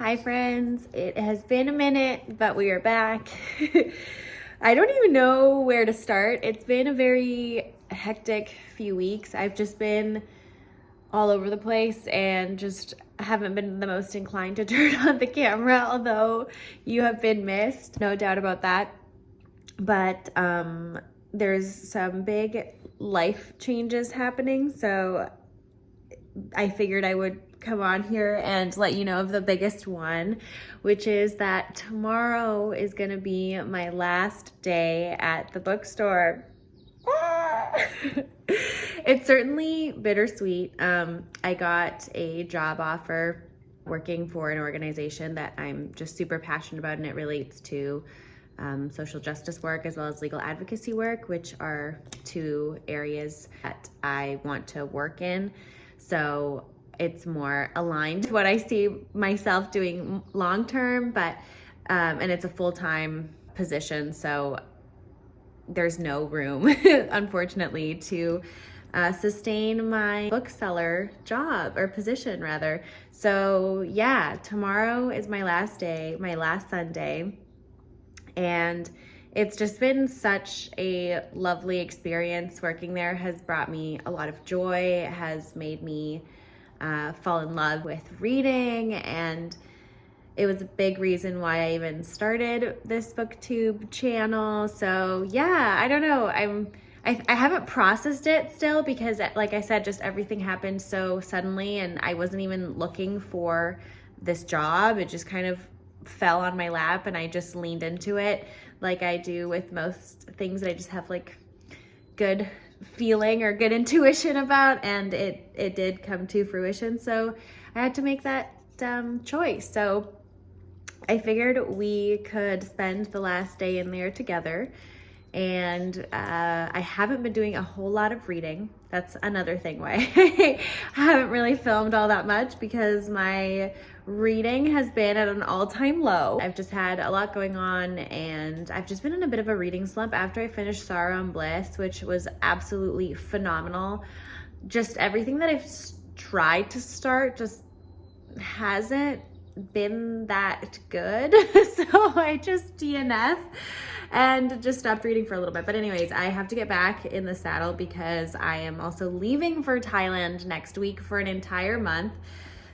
Hi friends, it has been a minute, but we are back. I don't even know where to start. It's been a very hectic few weeks. I've just been all over the place and just haven't been the most inclined to turn on the camera, although you have been missed, no doubt about that. But there's some big life changes happening, so I figured I would come on here and let you know of the biggest one, which is that tomorrow is going to be my last day at the bookstore. It's certainly bittersweet. I got a job offer working for an organization that I'm just super passionate about, and it relates to social justice work as well as legal advocacy work, which are two areas that I want to work in. So it's more aligned to what I see myself doing long term, but and it's a full-time position, so there's no room, unfortunately, to sustain my bookseller job or position rather. So yeah, tomorrow is my last day, my last Sunday, and it's just been such a lovely experience. Working there has brought me a lot of joy, has made me fall in love with reading, and it was a big reason why I even started this booktube channel. So yeah, I don't know, I haven't processed it still because, like I said, just everything happened so suddenly, and I wasn't even looking for this job. It just kind of fell on my lap and I just leaned into it like I do with most things that I just have like good feeling or good intuition about, and it did come to fruition. So I had to make that choice. So I figured we could spend the last day in there together. And I haven't been doing a whole lot of reading. That's another thing why I haven't really filmed all that much, because my reading has been at an all-time low. I've just had a lot going on, and I've just been in a bit of a reading slump after I finished Sorrow and Bliss, which was absolutely phenomenal. Just everything that I've tried to start just hasn't been that good. So I just DNF and just stopped reading for a little bit. But anyways, I have to get back in the saddle because I am also leaving for Thailand next week for an entire month.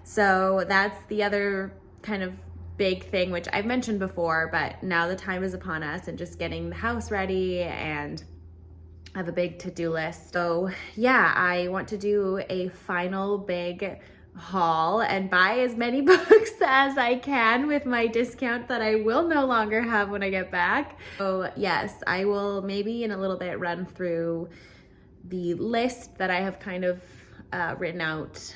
So that's the other kind of big thing, which I've mentioned before, but now the time is upon us, and just getting the house ready, and I have a big to-do list. So yeah, I want to do a final big haul and buy as many books as I can with my discount that I will no longer have when I get back. So yes, I will maybe in a little bit run through the list that I have kind of written out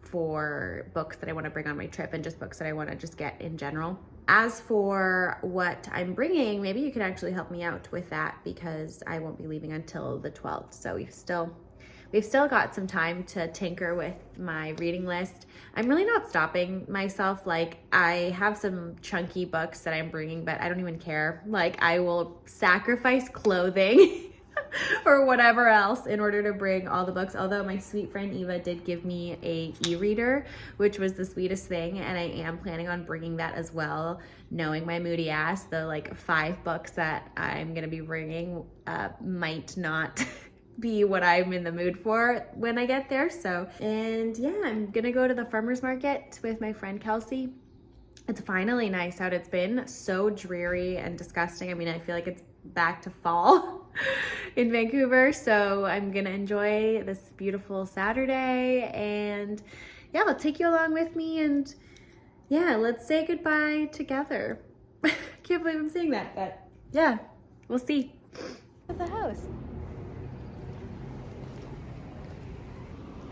for books that I want to bring on my trip, and just books that I want to just get in general. As for what I'm bringing, maybe you can actually help me out with that, because I won't be leaving until the 12th. So we've still got some time to tinker with my reading list. I'm really not stopping myself. Like, I have some chunky books that I'm bringing, but I don't even care. Like, I will sacrifice clothing or whatever else in order to bring all the books. Although my sweet friend Eva did give me a e-reader, which was the sweetest thing, and I am planning on bringing that as well. Knowing my moody ass, the like 5 books that I'm gonna be bringing might not be what I'm in the mood for when I get there. So, and yeah, I'm gonna go to the farmer's market with my friend Kelsey. It's finally nice out. It's been so dreary and disgusting. I mean, I feel like it's back to fall in Vancouver. So I'm gonna enjoy this beautiful Saturday, and yeah, I'll take you along with me, and yeah, let's say goodbye together. I can't believe I'm saying that, but yeah, we'll see. At the house.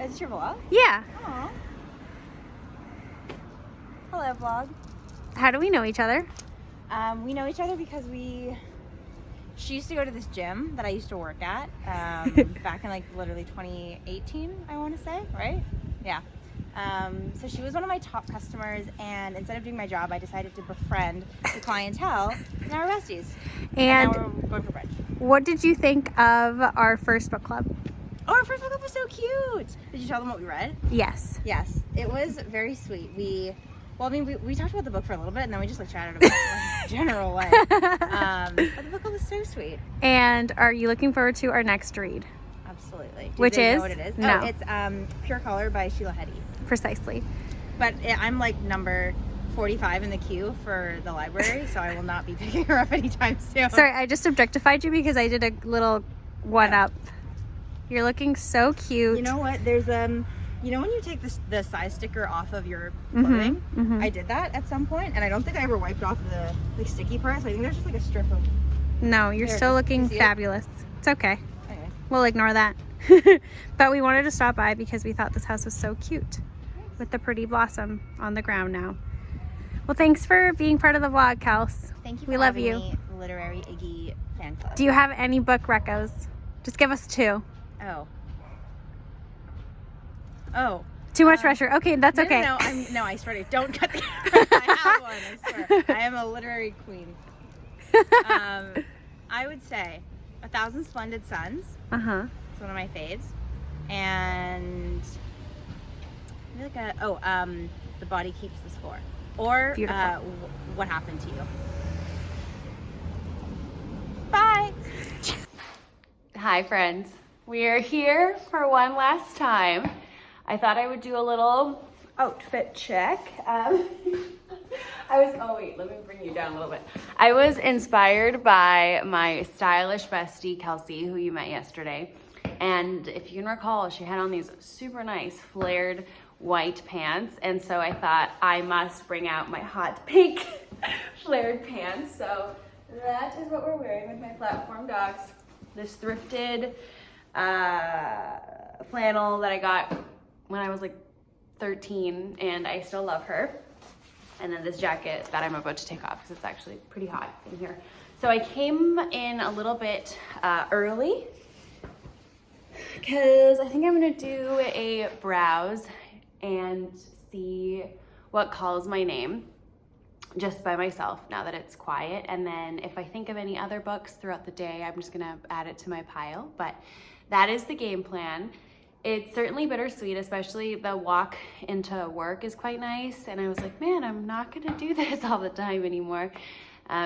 Is this your vlog? Yeah. Aww. Hello, vlog. How do we know each other? We know each other because she used to go to this gym that I used to work at back in like literally 2018, I want to say, right? Yeah. So she was one of my top customers, and instead of doing my job, I decided to befriend the clientele, and now we're besties. And now we're going for brunch. What did you think of our first book club? Oh, our first book club was so cute. Did you tell them what we read? Yes. Yes, it was very sweet. We Well, I mean, we talked about the book for a little bit, and then we just like chatted about it in a general way. But the book was so sweet. And are you looking forward to our next read? Absolutely. Which they is? know what it is? No. Oh, it's Pure Color by Sheila Heti. Precisely. But I'm like number 45 in the queue for the library, so I will not be picking her up anytime soon. Sorry, I just objectified you because I did a little one-up. You're looking so cute. You know what? There's you know when you take the size sticker off of your clothing? I did that at some point, and I don't think I ever wiped off the sticky part, so I think there's just like a strip of... No, you're still looking fabulous. It's okay. Anyway. We'll ignore that. But we wanted to stop by because we thought this house was so cute with the pretty blossom on the ground now. Well, thanks for being part of the vlog, Kels. Thank you for we love having you. me, Literary Iggy fan club. Do you have any book recos? Just give us 2. Oh. Too much pressure. Okay, that's okay. No, I swear to don't cut the camera. I have one, I swear. I am a literary queen. I would say 1,000 Splendid Suns. It's one of my faves. And like The Body Keeps the Score. Or What Happened to You. Bye. Hi friends, we are here for one last time. I thought I would do a little outfit check. Oh wait, let me bring you down a little bit. I was inspired by my stylish bestie, Kelsey, who you met yesterday. And if you can recall, she had on these super nice flared white pants. And so I thought I must bring out my hot pink flared pants. So that is what we're wearing with my platform dogs. This thrifted flannel that I got when I was like 13, and I still love her. And then this jacket that I'm about to take off because it's actually pretty hot in here. So I came in a little bit early because I think I'm gonna do a browse and see what calls my name just by myself now that it's quiet. And then if I think of any other books throughout the day, I'm just gonna add it to my pile. But that is the game plan. It's certainly bittersweet, especially the walk into work is quite nice. And I was like, man, I'm not gonna do this all the time anymore.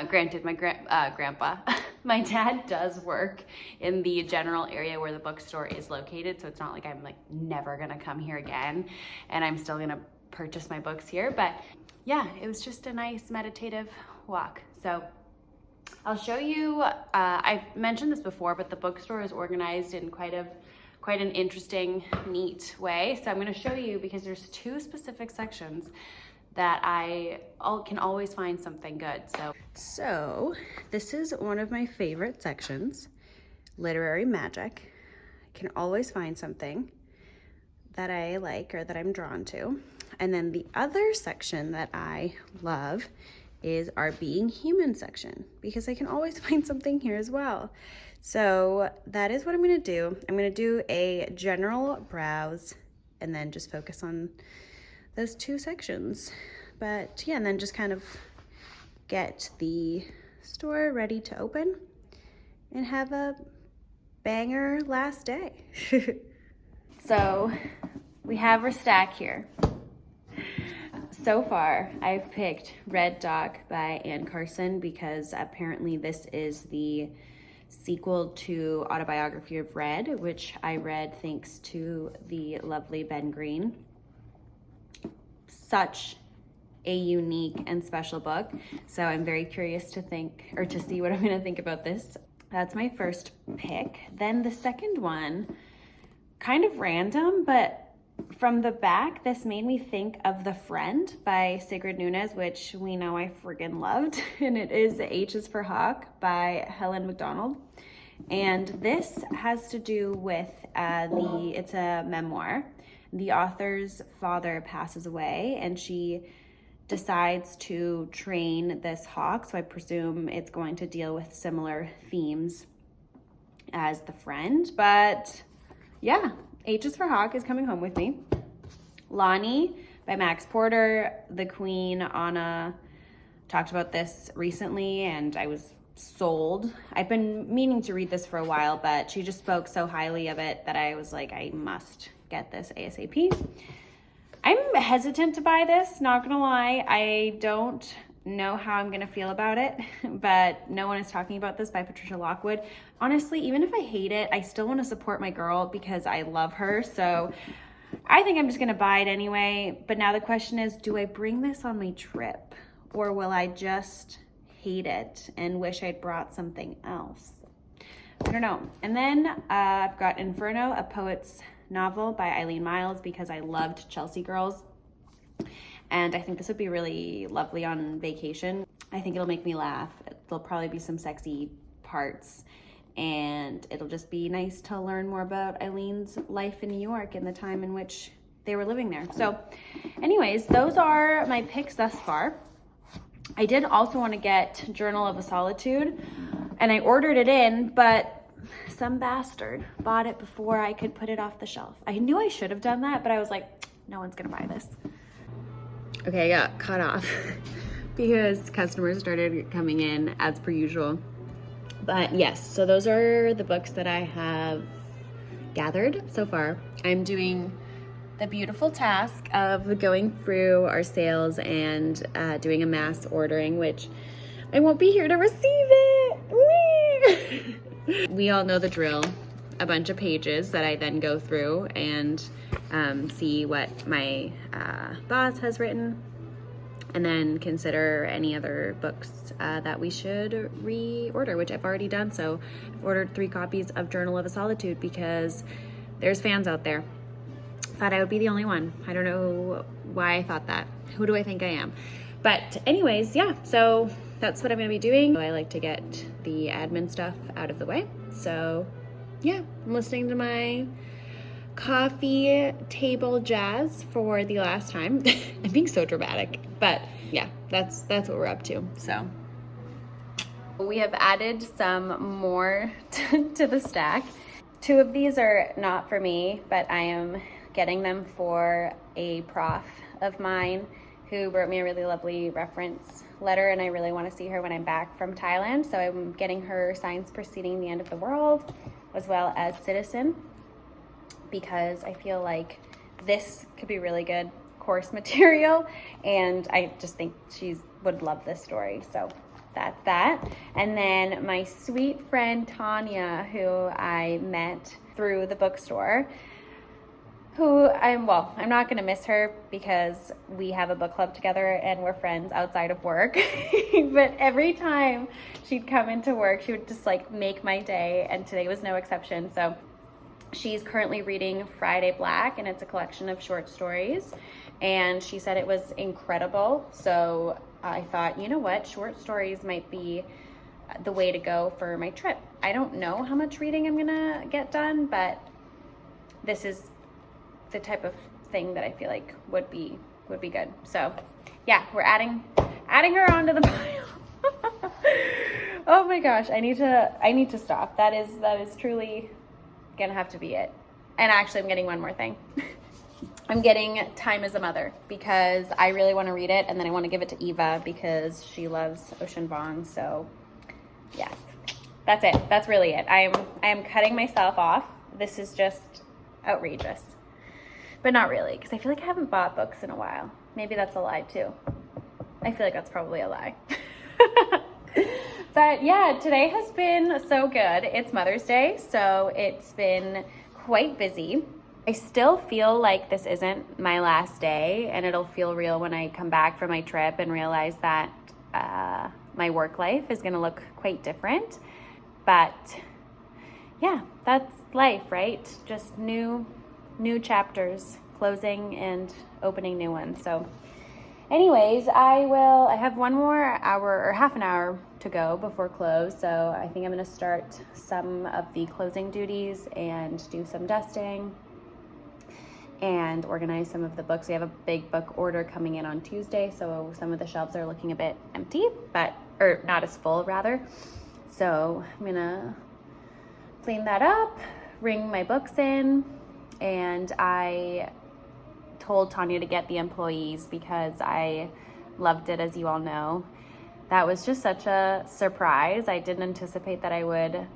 Granted, my grandpa, my dad does work in the general area where the bookstore is located. So it's not like I'm like never gonna come here again and I'm still gonna purchase my books here. But yeah, it was just a nice meditative walk. So I'll show you, I've mentioned this before, but the bookstore is organized in quite an interesting, neat way. So I'm gonna show you because there's 2 specific sections that I can always find something good. So this is one of my favorite sections, Literary Magic. I can always find something that I like or that I'm drawn to. And then the other section that I love is our Being Human section because I can always find something here as well. So that is what I'm gonna do. I'm gonna do a general browse and then just focus on those 2 sections. But yeah, and then just kind of get the store ready to open and have a banger last day. So we have our stack here. So far, I've picked Red Dog by Anne Carson because apparently this is the sequel to Autobiography of Red, which I read thanks to the lovely Ben Green. Such a unique and special book. So I'm very curious to see what I'm gonna think about this. That's my first pick. Then the second one, kind of random, but from the back, this made me think of The Friend by Sigrid Nunez, which we know I friggin' loved. And it is H is for Hawk by Helen MacDonald. And this has to do with it's a memoir. The author's father passes away and she decides to train this hawk. So I presume it's going to deal with similar themes as The Friend. But yeah, H is for Hawk is coming home with me. Lonnie by Max Porter. The Queen, Anna, talked about this recently and I was sold. I've been meaning to read this for a while, but she just spoke so highly of it that I was like, I must get this ASAP. I'm hesitant to buy this, not gonna lie. I don't know how I'm gonna feel about it, but No One Is Talking About This by Patricia Lockwood. Honestly, even if I hate it, I still want to support my girl because I love her. So I think I'm just gonna buy it anyway. But now the question is, do I bring this on my trip, or will I just hate it and wish I'd brought something else? I don't know. And then I've got Inferno, a poet's novel by Eileen Miles, because I loved Chelsea Girls. And I think this would be really lovely on vacation. I think it'll make me laugh. There'll probably be some sexy parts. And it'll just be nice to learn more about Eileen's life in New York and the time in which they were living there. So anyways, those are my picks thus far. I did also want to get Journal of a Solitude, and I ordered it in, but some bastard bought it before I could put it off the shelf. I knew I should have done that, but I was like, no one's gonna buy this. Okay, I got cut off because customers started coming in as per usual. But yes, so those are the books that I have gathered so far. I'm doing the beautiful task of going through our sales and doing a mass ordering, which I won't be here to receive it. Whee! We all know the drill. A bunch of pages that I then go through and see what my boss has written, and then consider any other books that we should reorder, which I've already done. So I've ordered 3 copies of Journal of a Solitude because there's fans out there. Thought I would be the only one. I don't know why I thought that. Who do I think I am? But anyways, yeah, so that's what I'm gonna be doing. I like to get the admin stuff out of the way. So yeah, I'm listening to my coffee table jazz for the last time. I'm being so dramatic, but yeah, that's what we're up to. So we have added some more to the stack. 2 of these are not for me, but I am getting them for a prof of mine who wrote me a really lovely reference letter, and I really want to see her when I'm back from Thailand. So I'm getting her Science Preceding the End of the World, as well as Citizen, because I feel like this could be really good course material, and I just think she would love this story. So that's that. And then my sweet friend Tanya, who I met through the bookstore, who I'm not gonna miss her because we have a book club together and we're friends outside of work. But every time she'd come into work, she would just like make my day, and today was no exception. So she's currently reading Friday Black, and it's a collection of short stories, and she said it was incredible. So I thought, you know what, short stories might be the way to go for my trip. I don't know how much reading I'm gonna get done, but this is the type of thing that I feel like would be good. So yeah, we're adding her onto the pile. Oh my gosh, I need to stop. That is truly gonna have to be it. And actually, I'm getting one more thing. I'm getting Time as a Mother because I really want to read it, and then I want to give it to Eva because she loves Ocean Vuong. So yes, that's it. That's really it. I am cutting myself off. This is just outrageous. But not really, because I feel like I haven't bought books in a while. Maybe that's a lie too. I feel like that's probably a lie. But yeah, today has been so good. It's Mother's Day, so it's been quite busy. I still feel like this isn't my last day, and it'll feel real when I come back from my trip and realize that my work life is gonna look quite different. But yeah, that's life, right? Just new chapters, closing and opening new ones. So anyways, I have one more hour or half an hour to go before close. So I think I'm going to start some of the closing duties and do some dusting and organize some of the books. We have a big book order coming in on Tuesday, so some of the shelves are looking a bit empty, or not as full rather. So I'm going to clean that up, ring my books in, and I told Tanya to get the employees because I loved it, as you all know. That was just such a surprise. I didn't anticipate that I would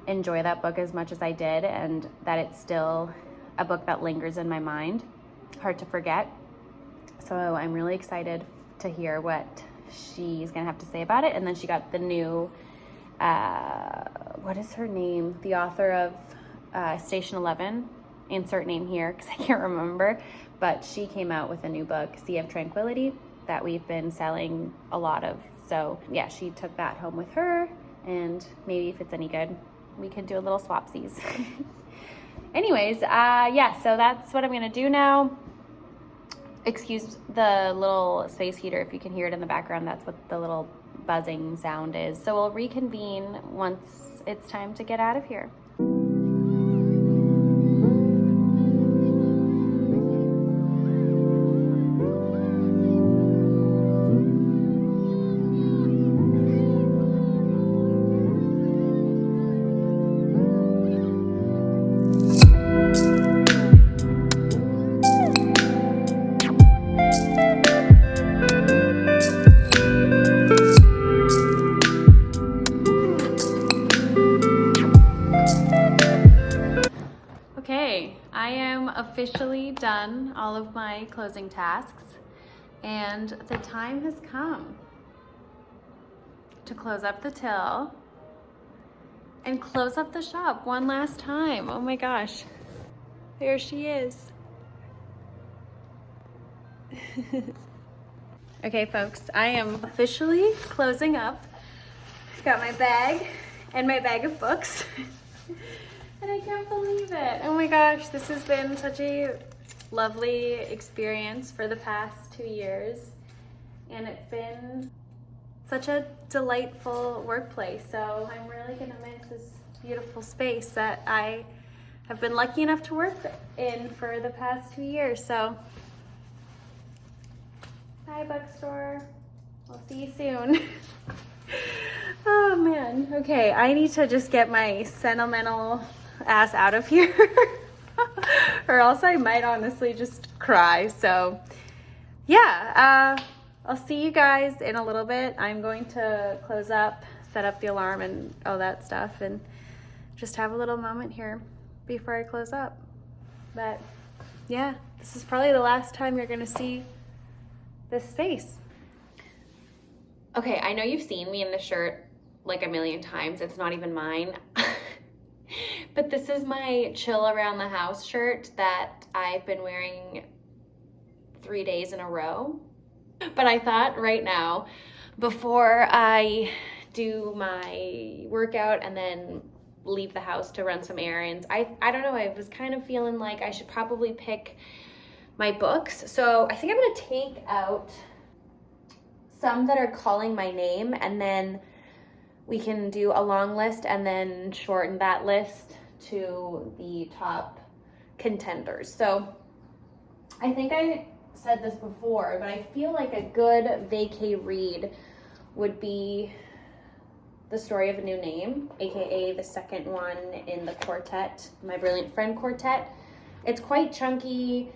enjoy that book as much as I did, and that it's still a book that lingers in my mind. Hard to forget. So I'm really excited to hear what she's gonna have to say about it. And then she got the new, what is her name? The author of Station 11, insert name here because I can't remember, but she came out with a new book, Sea of Tranquility, that we've been selling a lot of. So yeah, she took that home with her, and maybe if it's any good, we can do a little swapsies. Anyways, yeah, so that's what I'm gonna do now. Excuse the little space heater if you can hear it in the background. That's what the little buzzing sound is. So we'll reconvene once it's time to get out of here. Okay, I am officially done all of my closing tasks, and the time has come to close up the till and close up the shop one last time. Oh my gosh, there she is. Okay, folks, I am officially closing up. I've got my bag and my bag of books. And I can't believe it. Oh my gosh, this has been such a lovely experience for the past 2 years. And it's been such a delightful workplace. So I'm really gonna miss this beautiful space that I have been lucky enough to work in for the past 2 years. So, bye Bookstore. I'll see you soon. Oh man, okay, I need to just get my sentimental ass out of here or else I might honestly just cry. So yeah, I'll see you guys in a little bit. I'm going to close up, set up the alarm and all that stuff, and just have a little moment here before I close up. But yeah, this is probably the last time you're gonna see this space. Okay, I know you've seen me in this shirt like a million times. It's not even mine. But this is my chill around the house shirt that I've been wearing 3 days in a row. But I thought right now, before I do my workout and then leave the house to run some errands, I don't know, I was kind of feeling like I should probably pick my books. So I think I'm gonna take out some that are calling my name, and then we can do a long list and then shorten that list to the top contenders. So I think I said this before, but I feel like a good vacay read would be The Story of a New Name, aka the second one in the quartet, My Brilliant Friend quartet. It's quite chunky.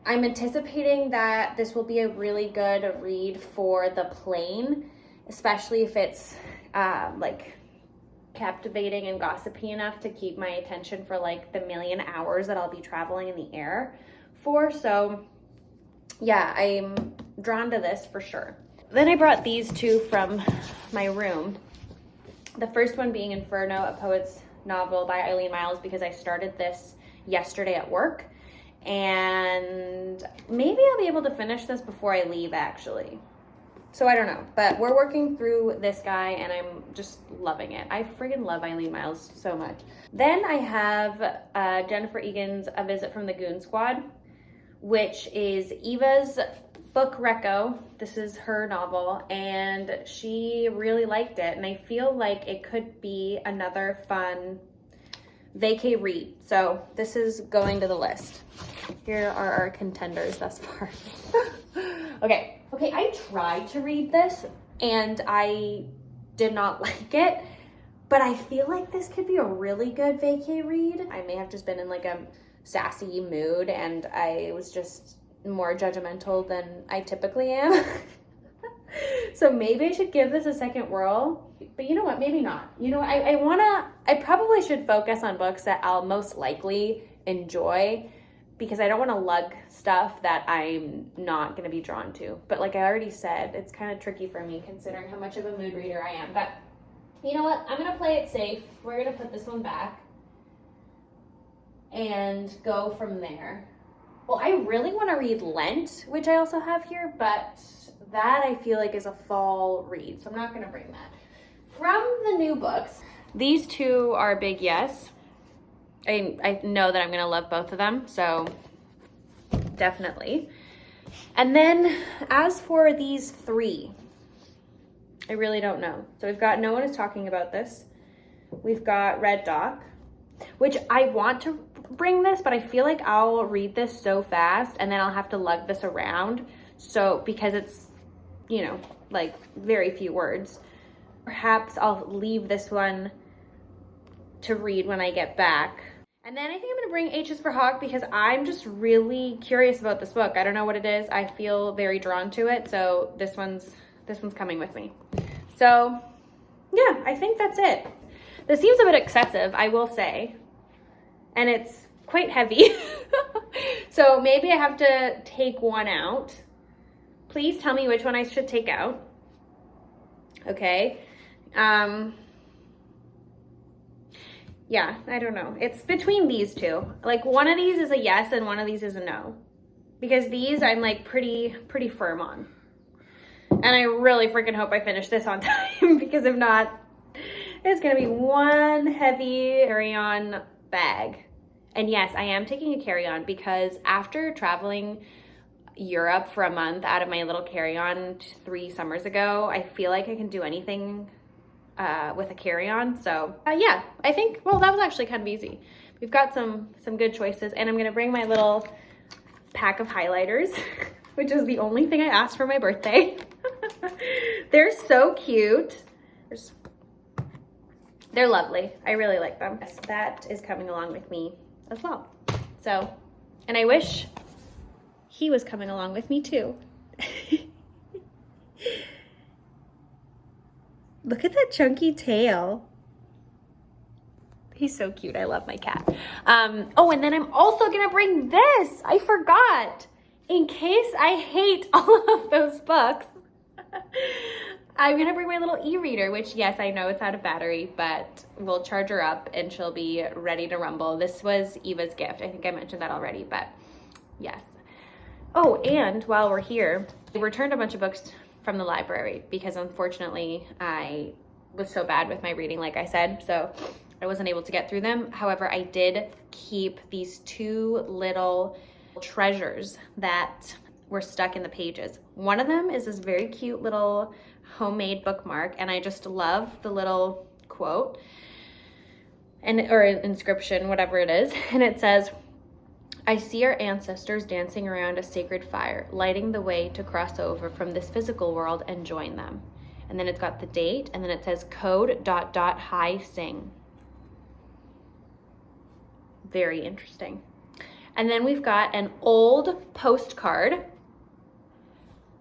I'm anticipating that this will be a really good read for the plane, especially if it's like captivating and gossipy enough to keep my attention for like the million hours that I'll be traveling in the air for. So yeah, I'm drawn to this for sure. Then I brought these two from my room. The first one being Inferno, a poet's novel by Eileen Myles, because I started this yesterday at work. And maybe I'll be able to finish this before I leave, actually. So I don't know, but we're working through this guy and I'm just loving it. I friggin' love Eileen Myles so much. Then I have Jennifer Egan's A Visit from the Goon Squad, which is Eva's book reco. This is her novel and she really liked it. And I feel like it could be another fun vacay read. So this is going to the list. Here are our contenders thus far. Okay, I tried to read this and I did not like it, but I feel like this could be a really good vacay read. I may have just been in like a sassy mood and I was just more judgmental than I typically am. So maybe I should give this a second whirl, but you know what, maybe not. You know, I probably should focus on books that I'll most likely enjoy because I don't want to lug stuff that I'm not going to be drawn to. But like I already said, it's kind of tricky for me considering how much of a mood reader I am. But you know what? I'm going to play it safe. We're going to put this one back and go from there. Well, I really want to read Lent, which I also have here, but that I feel like is a fall read, so I'm not going to bring that. From the new books, these two are a big yes. I know that I'm going to love both of them, so definitely. And then as for these three, I really don't know. So we've got No One Is Talking About This. We've got Red Dock, which I want to bring this, but I feel like I'll read this so fast and then I'll have to lug this around. So because it's, you know, like very few words. Perhaps I'll leave this one to read when I get back. And then I think I'm gonna bring H is for Hawk because I'm just really curious about this book. I don't know what it is. I feel very drawn to it. So this one's coming with me. So yeah, I think that's it. This seems a bit excessive, I will say. And it's quite heavy. So maybe I have to take one out. Please tell me which one I should take out. Okay. Yeah, I don't know. It's between these two. Like one of these is a yes and one of these is a no. Because these I'm like pretty firm on. And I really freaking hope I finish this on time because if not, it's gonna be one heavy carry-on bag. And yes, I am taking a carry-on because after traveling Europe for a month out of my little carry-on 3 summers ago, I feel like I can do anything with a carry-on. So yeah, I think, well, that was actually kind of easy. We've got some good choices, and I'm gonna bring my little pack of highlighters, which is the only thing I asked for my birthday. They're so cute. They're lovely. I really like them. Yes, that is coming along with me as well. So, and I wish he was coming along with me too. Look at that chunky tail. He's so cute. I love my cat. Oh, and then I'm also gonna bring this. I forgot. In case I hate all of those books, I'm gonna bring my little e-reader, which yes, I know it's out of battery, but we'll charge her up and she'll be ready to rumble. This was Eva's gift. I think I mentioned that already, but yes. Oh, and while we're here, we returned a bunch of books from the library because unfortunately I was so bad with my reading, like I said, so I wasn't able to get through them. However, I did keep these 2 little treasures that were stuck in the pages. One of them is this very cute little homemade bookmark, and I just love the little quote or inscription, whatever it is, and it says, "I see our ancestors dancing around a sacred fire, lighting the way to cross over from this physical world and join them." And then it's got the date, and then it says code ... high sing. Very interesting. And then we've got an old postcard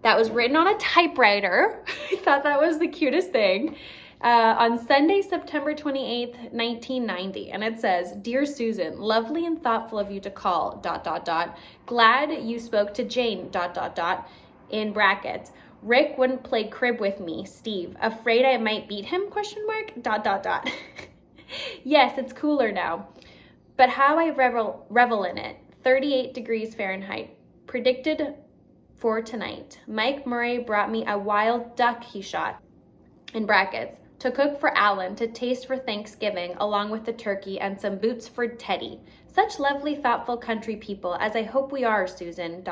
that was written on a typewriter. I thought that was the cutest thing. On Sunday, September 28th, 1990. And it says, "Dear Susan, lovely and thoughtful of you to call, ... Glad you spoke to Jane, ... in brackets. Rick wouldn't play crib with me, Steve. Afraid I might beat him, ? ... Yes, it's cooler now. But how I revel in it. 38 degrees Fahrenheit. Predicted for tonight. Mike Murray brought me a wild duck he shot, in brackets, to cook for Alan, to taste for Thanksgiving, along with the turkey and some boots for Teddy. Such lovely, thoughtful country people, as I hope we are, Susan, ...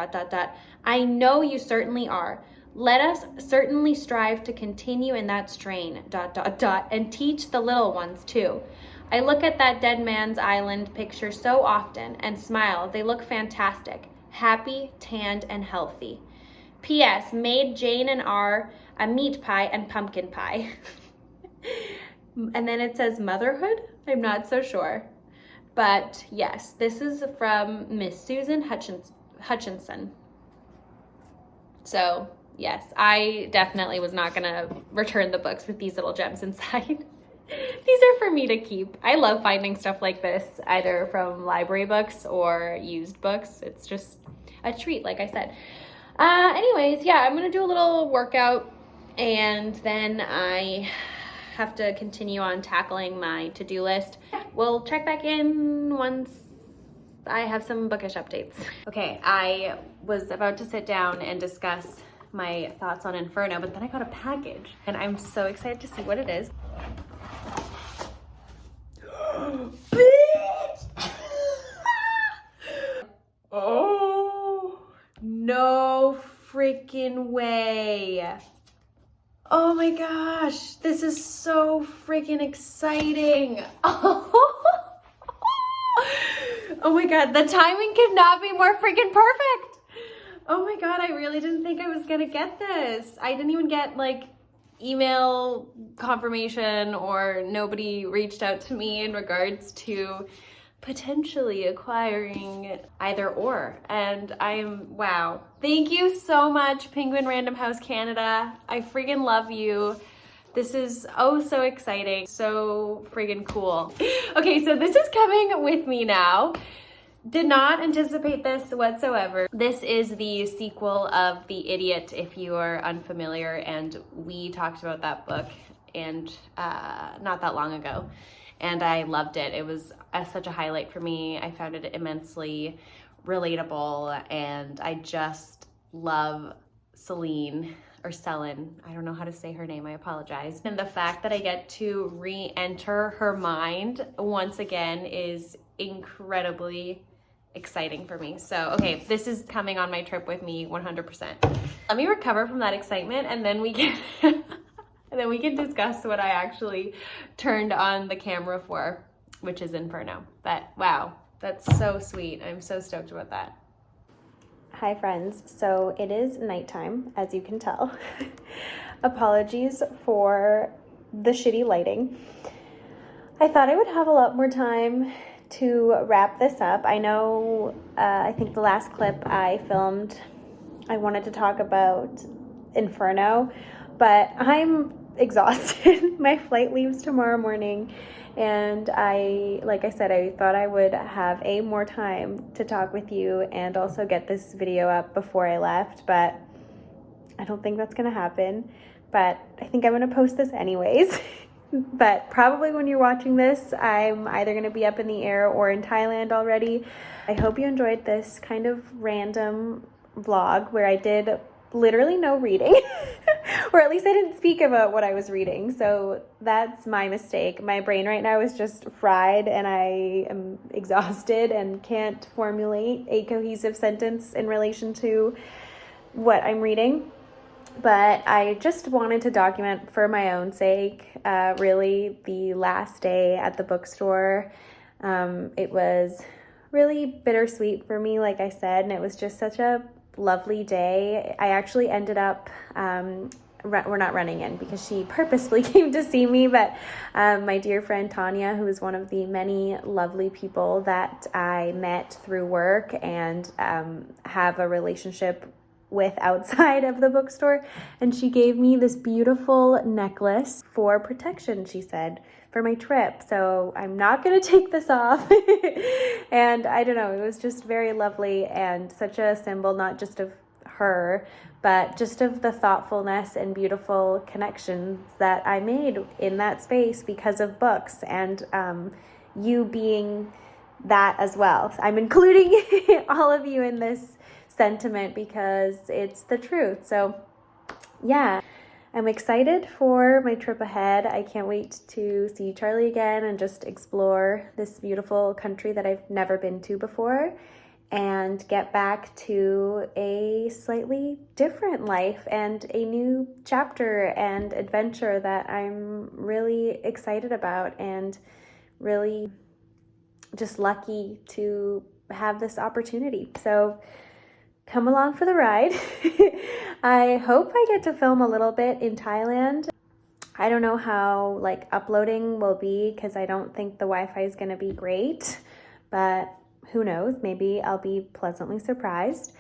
I know you certainly are. Let us certainly strive to continue in that strain, ... and teach the little ones too. I look at that Dead Man's Island picture so often and smile. They look fantastic. Happy, tanned, and healthy. P.S. Made Jane and R a meat pie and pumpkin pie." And then it says motherhood? I'm not so sure. But yes, this is from Miss Susan Hutchinson. So yes, I definitely was not gonna return the books with these little gems inside. These are for me to keep. I love finding stuff like this, either from library books or used books. It's just a treat, like I said. Anyways, yeah, I'm gonna do a little workout and then I have to continue on tackling my to-do list. We'll check back in once I have some bookish updates. Okay, I was about to sit down and discuss my thoughts on Inferno, but then I got a package and I'm so excited to see what it is. Bitch! Oh, no freaking way. Oh my gosh, this is so freaking exciting. Oh my god, the timing could not be more freaking perfect. Oh my god, I really didn't think I was gonna get this. I didn't even get like email confirmation, or nobody reached out to me in regards to potentially acquiring either or. And wow. Thank you so much, Penguin Random House Canada. I freaking love you. This is oh so exciting, so friggin' cool. Okay, so this is coming with me now. Did not anticipate this whatsoever. This is the sequel of The Idiot, if you are unfamiliar, and we talked about that book and not that long ago, and I loved it. It was such a highlight for me. I found it immensely relatable, and I just love Celine, or Selin, I don't know how to say her name, I apologize. And the fact that I get to re-enter her mind once again is incredibly exciting for me. So, okay, this is coming on my trip with me 100%. Let me recover from that excitement and then we can and then we can discuss what I actually turned on the camera for, which is Inferno. But wow, that's so sweet. I'm so stoked about that. Hi friends, so it is nighttime, as you can tell. Apologies for the shitty lighting. I thought I would have a lot more time to wrap this up. I know, I think the last clip I filmed, I wanted to talk about Inferno, but I'm exhausted. My flight leaves tomorrow morning, and like I said, I thought I would have more time to talk with you and also get this video up before I left, but I don't think that's gonna happen. But I think I'm gonna post this anyways. But probably when you're watching this, I'm either gonna be up in the air or in Thailand already. I hope you enjoyed this kind of random vlog where I did literally no reading, or at least I didn't speak about what I was reading, so that's my mistake. My brain right now is just fried and I am exhausted and can't formulate a cohesive sentence in relation to what I'm reading. But I just wanted to document for my own sake, really, the last day at the bookstore. It was really bittersweet for me, like I said, and it was just such a lovely day. I actually ended up, we're not running in because she purposefully came to see me, but my dear friend Tanya, who is one of the many lovely people that I met through work and have a relationship with outside of the bookstore, and she gave me this beautiful necklace for protection, she said, for my trip. So I'm not gonna take this off. And I don't know, it was just very lovely and such a symbol, not just of her, but just of the thoughtfulness and beautiful connections that I made in that space because of books, and you being that as well. I'm including all of you in this sentiment because it's the truth. So yeah, I'm excited for my trip ahead. I can't wait to see Charlie again and just explore this beautiful country that I've never been to before, and get back to a slightly different life and a new chapter and adventure that I'm really excited about, and really just lucky to have this opportunity. So come along for the ride. I hope I get to film a little bit in Thailand. I don't know how uploading will be because I don't think the Wi-Fi is going to be great, but who knows, maybe I'll be pleasantly surprised.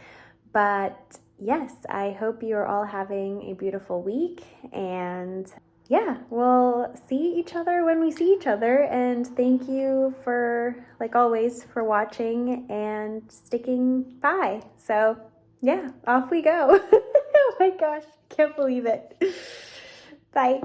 But yes, I hope you're all having a beautiful week, and yeah, we'll see each other when we see each other. And thank you for, like always, for watching and sticking by. So yeah, off we go. Oh my gosh, can't believe it. Bye.